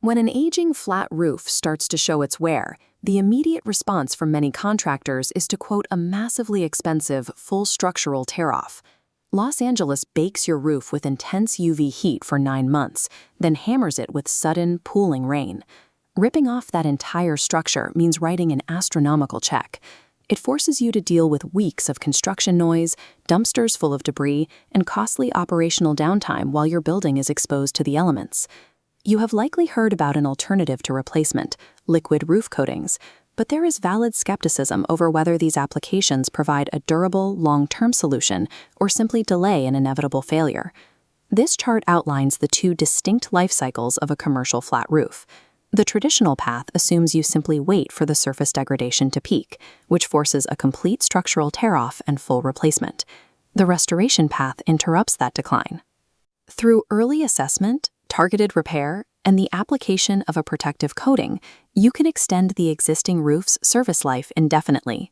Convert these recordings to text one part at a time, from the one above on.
When an aging flat roof starts to show its wear, the immediate response from many contractors is to quote a massively expensive full structural tear-off. Los Angeles bakes your roof with intense UV heat for 9 months, then hammers it with sudden, pooling rain. Ripping off that entire structure means writing an astronomical check. It forces you to deal with weeks of construction noise, dumpsters full of debris, and costly operational downtime while your building is exposed to the elements. You have likely heard about an alternative to replacement, liquid roof coatings, but there is valid skepticism over whether these applications provide a durable, long-term solution or simply delay an inevitable failure. This chart outlines the two distinct life cycles of a commercial flat roof. The traditional path assumes you simply wait for the surface degradation to peak, which forces a complete structural tear-off and full replacement. The restoration path interrupts that decline. Through early assessment, targeted repair, and the application of a protective coating, you can extend the existing roof's service life indefinitely.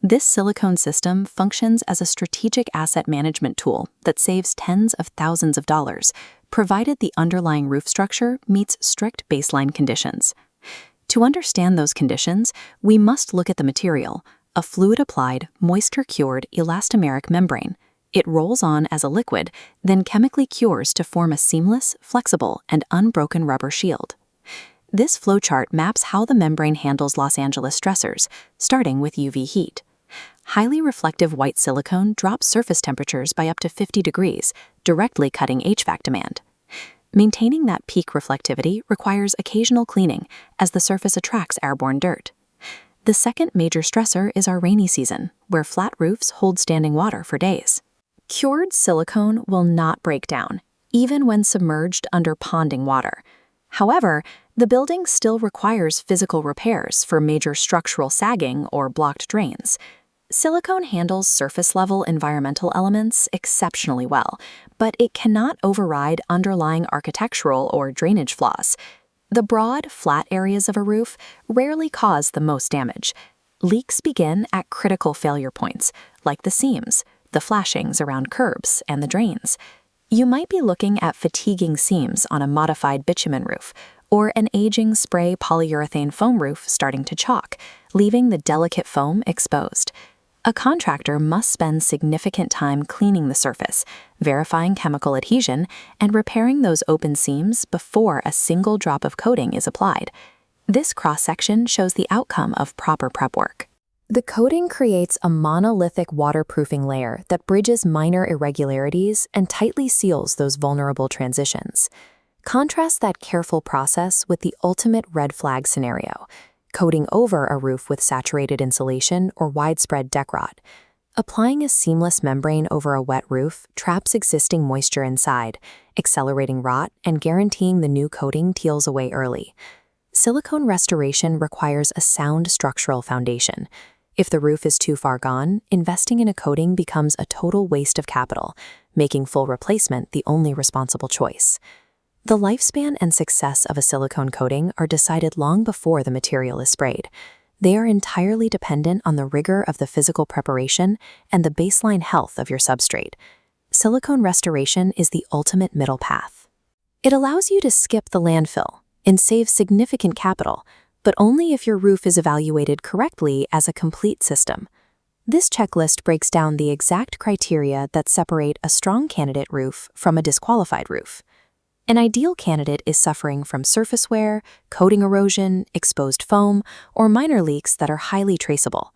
This silicone system functions as a strategic asset management tool that saves tens of thousands of dollars, provided the underlying roof structure meets strict baseline conditions. To understand those conditions, we must look at the material, a fluid-applied, moisture-cured elastomeric membrane. It rolls on as a liquid, then chemically cures to form a seamless, flexible, and unbroken rubber shield. This flowchart maps how the membrane handles Los Angeles stressors, starting with UV heat. Highly reflective white silicone drops surface temperatures by up to 50 degrees, directly cutting HVAC demand. Maintaining that peak reflectivity requires occasional cleaning, as the surface attracts airborne dirt. The second major stressor is our rainy season, where flat roofs hold standing water for days. Cured silicone will not break down, even when submerged under ponding water. However, the building still requires physical repairs for major structural sagging or blocked drains. Silicone handles surface-level environmental elements exceptionally well, but it cannot override underlying architectural or drainage flaws. The broad, flat areas of a roof rarely cause the most damage. Leaks begin at critical failure points, like the seams, the flashings around curbs, and the drains. You might be looking at fatiguing seams on a modified bitumen roof, or an aging spray polyurethane foam roof starting to chalk, leaving the delicate foam exposed. A contractor must spend significant time cleaning the surface, verifying chemical adhesion, and repairing those open seams before a single drop of coating is applied. This cross-section shows the outcome of proper prep work. The coating creates a monolithic waterproofing layer that bridges minor irregularities and tightly seals those vulnerable transitions. Contrast that careful process with the ultimate red flag scenario, coating over a roof with saturated insulation or widespread deck rot. Applying a seamless membrane over a wet roof traps existing moisture inside, accelerating rot and guaranteeing the new coating teals away early. Silicone restoration requires a sound structural foundation. If the roof is too far gone, investing in a coating becomes a total waste of capital, making full replacement the only responsible choice. The lifespan and success of a silicone coating are decided long before the material is sprayed. They are entirely dependent on the rigor of the physical preparation and the baseline health of your substrate. Silicone restoration is the ultimate middle path. It allows you to skip the landfill and save significant capital, but only if your roof is evaluated correctly as a complete system. This checklist breaks down the exact criteria that separate a strong candidate roof from a disqualified roof. An ideal candidate is suffering from surface wear, coating erosion, exposed foam, or minor leaks that are highly traceable.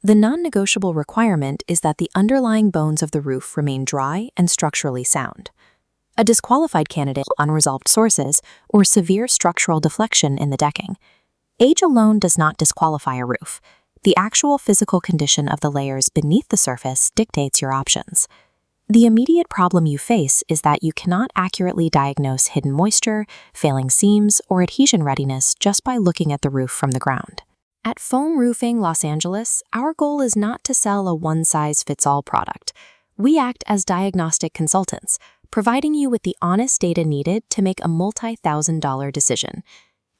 The non-negotiable requirement is that the underlying bones of the roof remain dry and structurally sound. A disqualified candidate is unresolved sources or severe structural deflection in the decking. Age alone does not disqualify a roof. The actual physical condition of the layers beneath the surface dictates your options. The immediate problem you face is that you cannot accurately diagnose hidden moisture, failing seams, or adhesion readiness just by looking at the roof from the ground. At Foam Roofing Los Angeles, our goal is not to sell a one-size-fits-all product. We act as diagnostic consultants, providing you with the honest data needed to make a multi-thousand-dollar decision.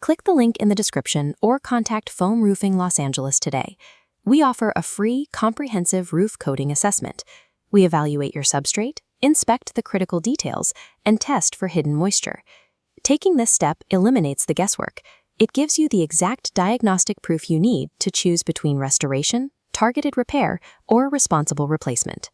Click the link in the description or contact Foam Roofing Los Angeles today. We offer a free, comprehensive roof coating assessment. We evaluate your substrate, inspect the critical details, and test for hidden moisture. Taking this step eliminates the guesswork. It gives you the exact diagnostic proof you need to choose between restoration, targeted repair, or responsible replacement.